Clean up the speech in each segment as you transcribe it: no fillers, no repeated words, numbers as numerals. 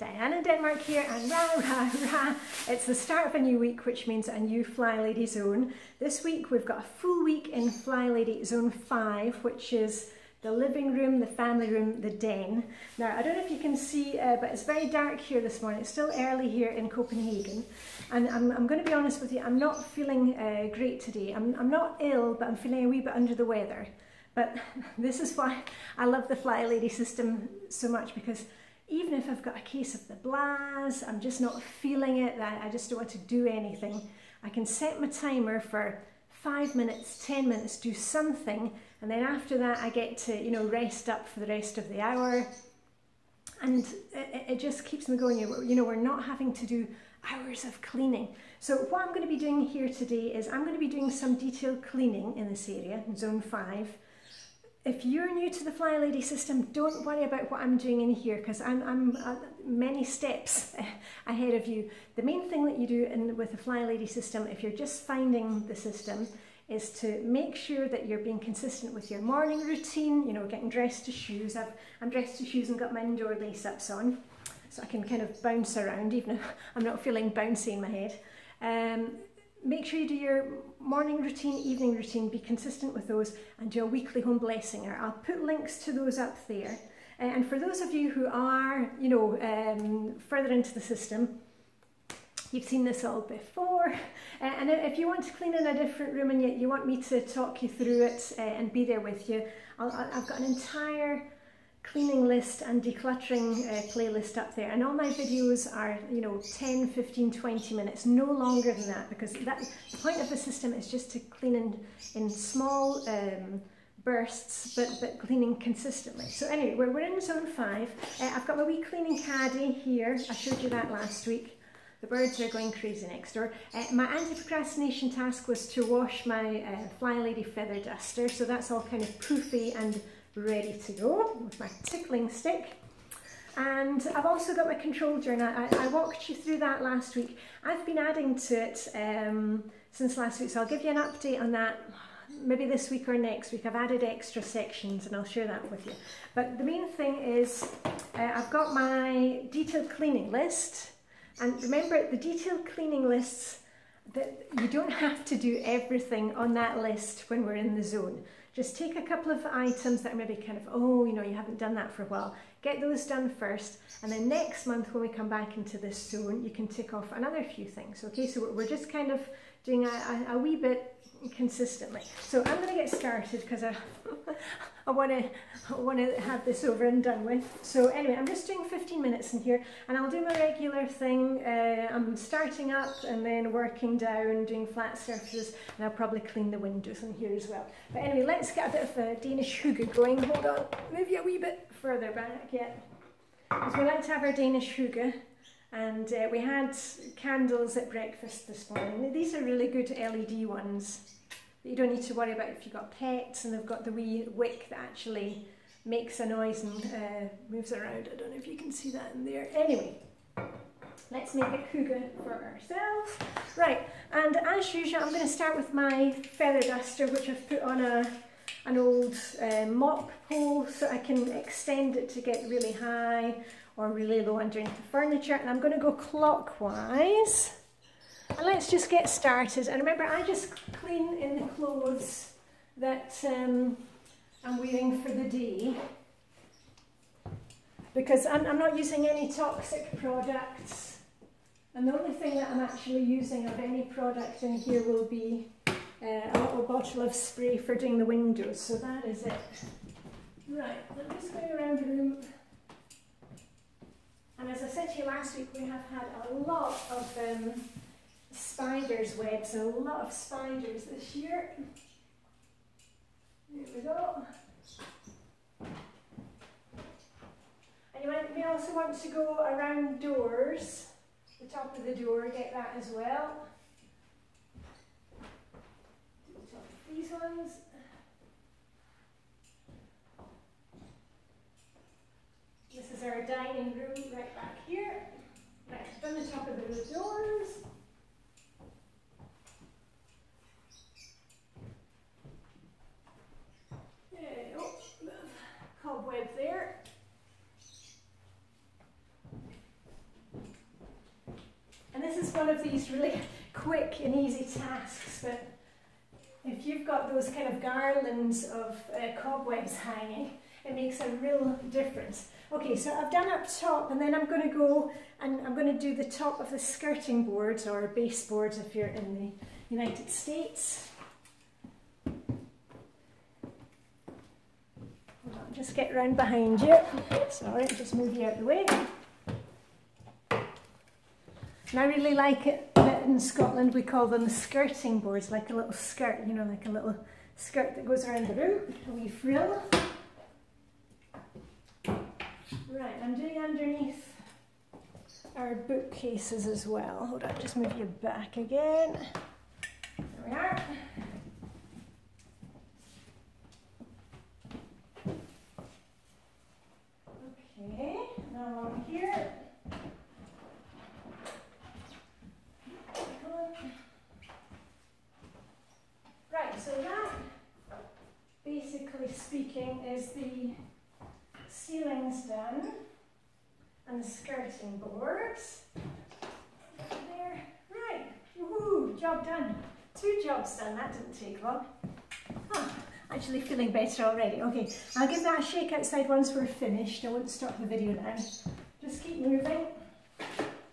Diane in Denmark here, and rah, rah, rah. It's the start of a new week, which means a new Flylady Zone. This week we've got a full week in Flylady Zone 5, which is the living room, the family room, the den. Now, I don't know if you can see, but it's very dark here this morning. It's still early here in Copenhagen. And I'm going to be honest with you, I'm not feeling great today. I'm not ill, but I'm feeling a wee bit under the weather. But this is why I love the Flylady system so much, because even if I've got a case of the blahs, I'm just not feeling it, I just don't want to do anything, I can set my timer for 5 minutes, 10 minutes, do something, and then after that I get to, you know, rest up for the rest of the hour, and it just keeps me going. You know, we're not having to do hours of cleaning. So what I'm going to be doing here today is I'm going to be doing some detailed cleaning in this area, in Zone 5. If you're new to the Flylady system, don't worry about what I'm doing in here, because I'm many steps ahead of you. The main thing that you do with the Flylady system, if you're just finding the system, is to make sure that you're being consistent with your morning routine, you know, getting dressed to shoes. I'm dressed to shoes and got my indoor lace-ups on, so I can kind of bounce around, even if I'm not feeling bouncy in my head. Make sure you do your morning routine, evening routine, be consistent with those, and do a weekly home blessing. I'll put links to those up there. And for those of you who are, you know, further into the system, you've seen this all before. And if you want to clean in a different room and yet you want me to talk you through it and be there with you, I've got an entire cleaning list and decluttering playlist up there, and all my videos are, you know, 10, 15, 20 minutes, no longer than that, because the point of the system is just to clean in small bursts, but cleaning consistently. So anyway, we're in Zone 5. I've got my wee cleaning caddy here. I showed you that last week. The birds are going crazy next door. My anti-procrastination task was to wash my Flylady feather duster, so that's all kind of poofy and ready to go with my tickling stick. And I've also got my control journal. I walked you through that last week. I've been adding to it since last week, so I'll give you an update on that maybe this week or next week. I've added extra sections and I'll share that with you. But the main thing is I've got my detailed cleaning list, and remember, the detailed cleaning lists, that you don't have to do everything on that list when we're in the zone. Just take a couple of items that are maybe kind of, oh, you know, you haven't done that for a while. Get those done first, and then next month when we come back into this zone, you can tick off another few things. Okay, so we're just kind of doing a wee bit consistently. So I'm going to get started because I want to have this over and done with. So anyway, I'm just doing 15 minutes in here, and I'll do my regular thing. I'm starting up and then working down, doing flat surfaces, and I'll probably clean the windows in here as well. But anyway, let's get a bit of a Danish hygge going. Hold on, move you a wee bit further back, yeah. Because we like to have our Danish hygge. And we had candles at breakfast this morning. These are really good LED ones that you don't need to worry about if you've got pets, and they've got the wee wick that actually makes a noise and moves around. I don't know if you can see that in there. Anyway, let's make a hygge for ourselves. Right, and as usual, I'm going to start with my feather duster, which I've put on an old mop pole so I can extend it to get really high or really low underneath the furniture. And I'm going to go clockwise, and let's just get started. And remember, I just clean in the clothes that I'm wearing for the day, because I'm not using any toxic products, and the only thing that I'm actually using of any product in here will be a little bottle of spray for doing the windows. So that is it. Right, I'm just going around the room. And as I said to you last week, we have had a lot of spiders' webs, and a lot of spiders this year. There we go. And you may also want to go around doors, the top of the door, get that as well. To the top of these ones. This is our dining room right back here. Right, done the top of the doors. Oh, cobweb there. one of these really quick and easy tasks, but if you've got those kind of garlands of cobwebs hanging, it makes a real difference. Okay, so I've done up top, and then I'm going to go and I'm going to do the top of the skirting boards, or baseboards if you're in the United States. I'll just get round behind you. Sorry, just move you out of the way. And I really like it that in Scotland we call them skirting boards, like a little skirt, you know, like a little skirt that goes around the room, a wee frill. Right, I'm doing underneath our bookcases as well. Hold on, just move you back again. There we are. Okay, now along here. Right, so that, basically speaking, is the ceilings done and the skirting boards. There, right, woohoo, job done. 2 jobs done, that didn't take long. Oh, actually feeling better already. Okay, I'll give that a shake outside once we're finished. I won't stop the video now. Just keep moving.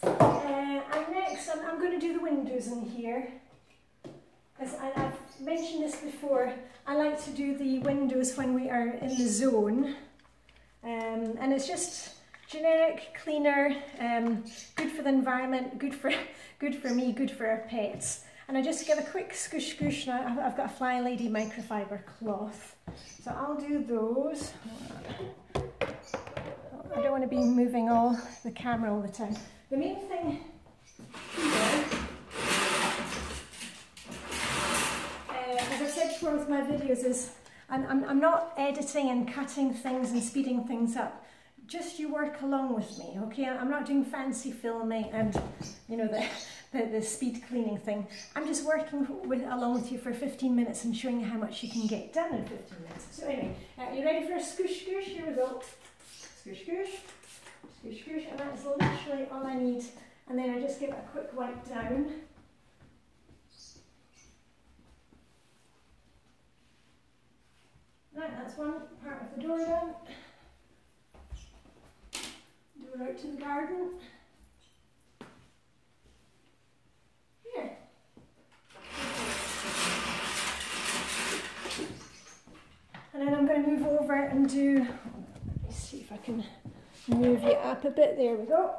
And next, I'm going to do the windows in here. Because I've mentioned this before, I like to do the windows when we are in the zone. And it's just generic, cleaner, good for the environment, good for me, good for our pets. And I just give a quick squish squish. Now I've got a Flylady microfiber cloth, so I'll do those. I don't want to be moving the camera all the time. The main thing here, as I've said before with my videos, is I'm not editing and cutting things and speeding things up. Just you work along with me, okay? I'm not doing fancy filming and, you know, the speed cleaning thing. I'm just working along with you for 15 minutes and showing you how much you can get done in 15 minutes. So anyway, are you ready for a squish squish? Here we go. Squish squish, squish squish, and that's literally all I need. And then I just give it a quick wipe down. Right, that's one part of the door done. Door out to the garden. Here. And then I'm going to move over and do, let me see if I can move you up a bit. There we go.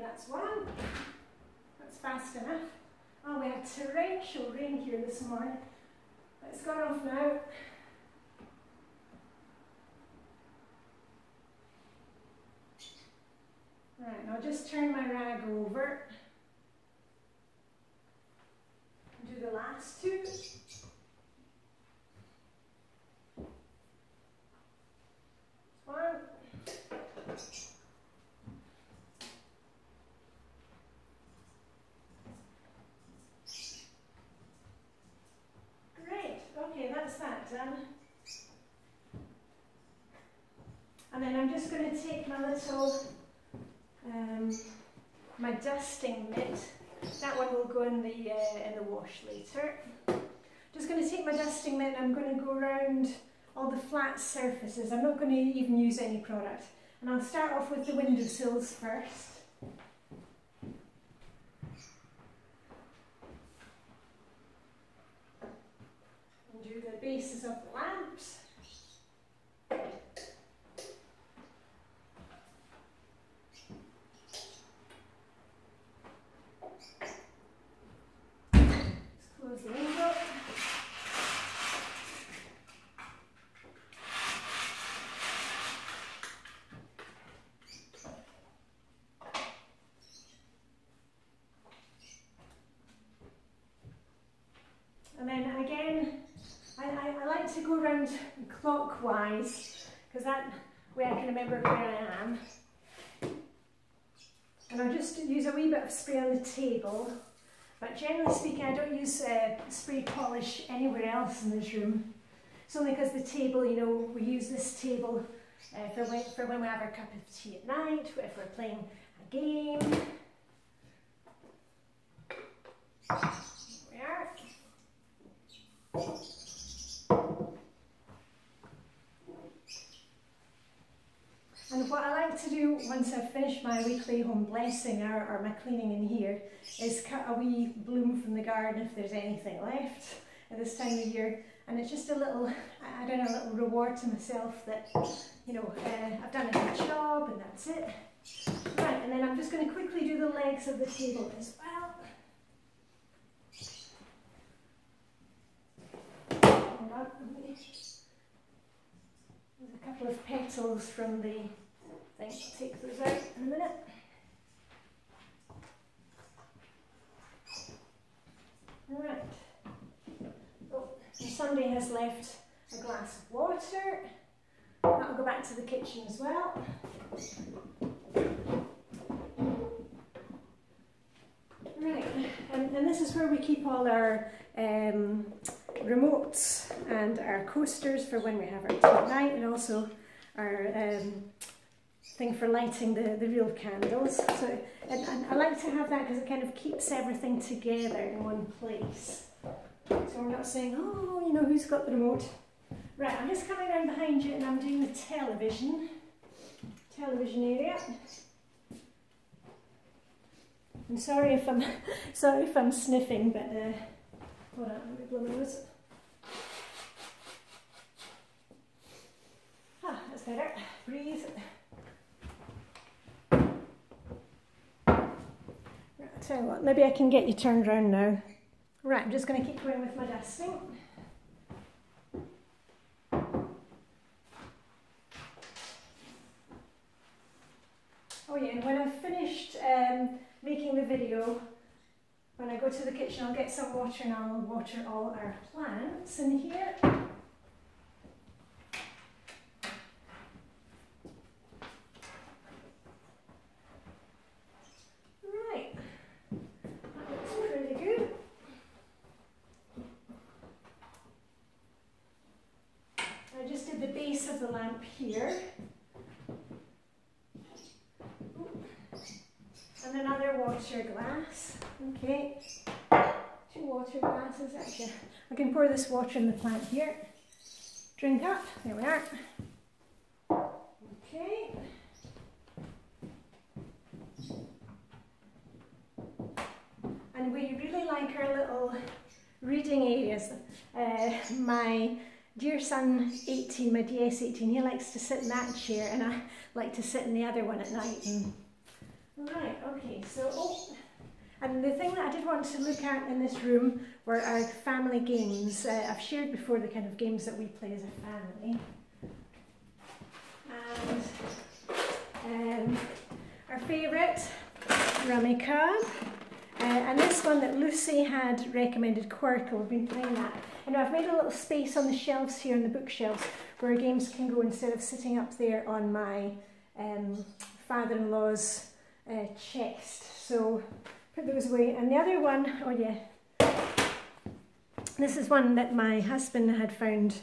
That's one. That's fast enough. Oh, we had torrential rain here this morning. It's gone off now. Right, now just turn my rag over and do the last 2. One. Okay, that's that done. And then I'm just going to take my little, my dusting mitt. That one will go in the wash later. Just going to take my dusting mitt and I'm going to go around all the flat surfaces. I'm not going to even use any product. And I'll start off with the windowsills first. Do the bases of the lamps. Let's close the window. clockwise, because that way I can remember where I am. And I'll just use a wee bit of spray on the table, but generally speaking I don't use spray polish anywhere else in this room. It's only because the table, you know, we use this table for when we have our cup of tea at night, if we're playing a game. Here we are. And what I like to do once I've finished my weekly home blessing or my cleaning in here is cut a wee bloom from the garden if there's anything left at this time of year. And it's just a little, I don't know, a little reward to myself that, you know, I've done a good job and that's it. Right, and then I'm just going to quickly do the legs of the table as well. Hold on. There's a couple of petals from the thing. I'll take those out in a minute. Right. Oh, and Sunday has left a glass of water. That'll go back to the kitchen as well. Right, and this is where we keep all our remotes and our coasters for when we have our tea at night, and also our thing for lighting the real candles. So, and I like to have that because it kind of keeps everything together in one place. So we're not saying, oh, you know, who's got the remote? Right, I'm just coming around behind you and I'm doing the television area. I'm sorry if I'm sniffing, but hold on, let me blow my nose. Ah, that's better. Breathe. Right, I'll tell you what, maybe I can get you turned around now. Right, I'm just going to keep going with my dusting. Oh yeah, and when I've finished making the video, when I go to the kitchen I'll get some water and I'll water all our plants in here. Right, that looks pretty good. I just did the base of the lamp here. And another water glass. Okay, 2 water glasses actually. I can pour this water in the plant here. Drink up. There we are. Okay. And we really like our little reading areas. My dear son 18, my DS 18, he likes to sit in that chair and I like to sit in the other one at night. Right, okay, so, and the thing that I did want to look at in this room were our family games. I've shared before the kind of games that we play as a family. And our favourite, Rummy Cub. And this one that Lucy had recommended, Quirkle, we've been playing that. And I've made a little space on the shelves here, on the bookshelves, where our games can go instead of sitting up there on my father-in-law's chest. So put those away. And the other one, oh yeah, this is one that my husband had found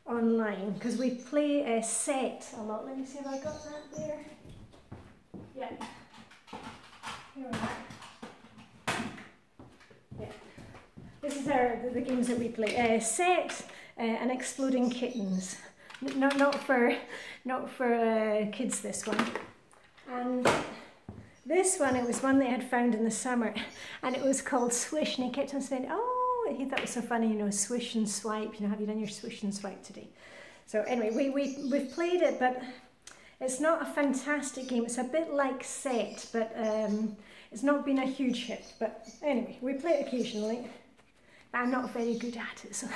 online, because we play a set a lot. Let me see if I got that there. Yeah. Here we are. Yeah. This is the games that we play. Set and Exploding Kittens. Not for kids, this one. And this one, it was one they had found in the summer, and it was called Swish, and he kept on saying, oh, he thought it was so funny, you know, swish and swipe, you know, have you done your swish and swipe today? So anyway, we've played it, but it's not a fantastic game. It's a bit like Set, but it's not been a huge hit. But anyway, we play it occasionally. I'm not very good at it, so,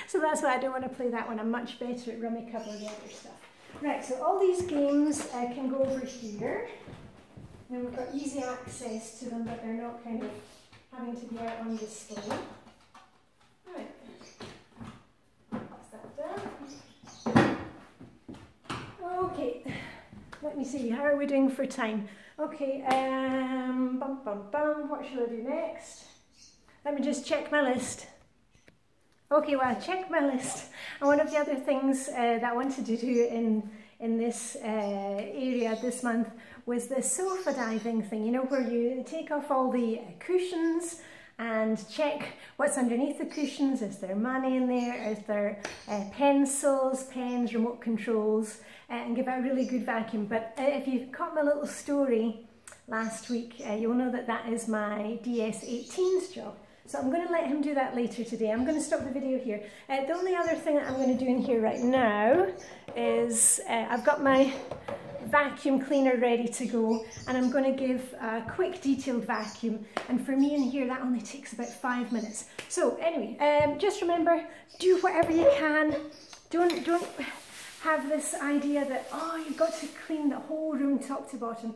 so that's why I don't want to play that one. I'm much better at Rummy Cub or the other stuff. Right, so all these games can go over here. And we've got easy access to them, but they're not kind of having to be out on display. Right, that's that done. let me see, how are we doing for time? Okay, what shall I do next? Let me just check my list. Okay, well, I checked my list. And one of the other things that I wanted to do in this area this month was the sofa diving thing, you know, where you take off all the cushions and check what's underneath the cushions. Is there money in there? Is there pencils, pens, remote controls, and give it a really good vacuum. But if you caught my little story last week, you'll know that that is my DS18's job. So I'm going to let him do that later today. I'm going to stop the video here. The only other thing that I'm going to do in here right now is I've got my vacuum cleaner ready to go, and I'm going to give a quick detailed vacuum, and for me in here that only takes about 5 minutes. So anyway, just remember, do whatever you can. Don't have this idea that, oh, you've got to clean the whole room top to bottom.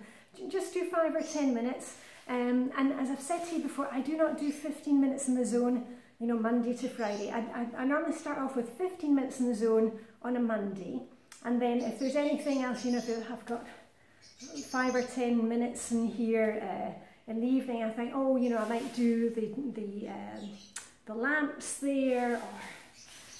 Just do 5 or 10 minutes. And as I've said to you before, I do not do 15 minutes in the zone, you know, Monday to Friday. I normally start off with 15 minutes in the zone on a Monday, and then if there's anything else, you know, if I've got 5 or 10 minutes in here in the evening, I think, oh, you know, I might do the lamps there, or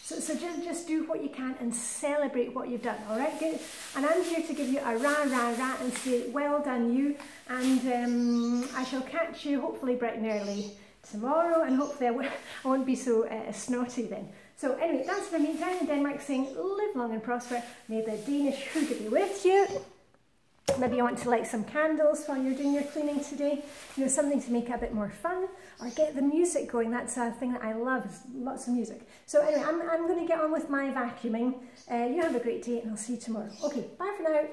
so just do what you can and celebrate what you've done, all right? Good. And I'm here to give you a rah, rah, rah and say, well done you. And I shall catch you hopefully bright and early tomorrow, and hopefully I won't be so snotty then. So anyway, that's for me. Diane in Denmark saying, live long and prosper. May the Danish hygge be with you. Maybe you want to light some candles while you're doing your cleaning today, you know, something to make it a bit more fun, or get the music going. That's a thing that I love, is lots of music. So anyway, I'm going to get on with my vacuuming. You have a great day, and I'll see you tomorrow. Okay, bye for now.